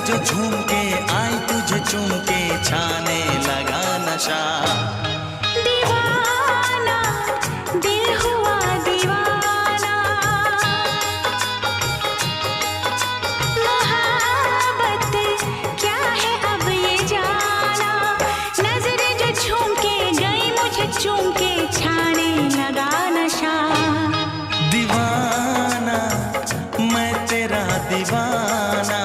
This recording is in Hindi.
जो झूम के आई तुझे चूम के छाने लगा नशा। दीवाना दिल हुआ दीवाना, मोहब्बत क्या है अब ये जाना। नजरें जो झूम के गई मुझे चूम के छाने लगा नशा। दीवाना मैं तेरा दीवाना,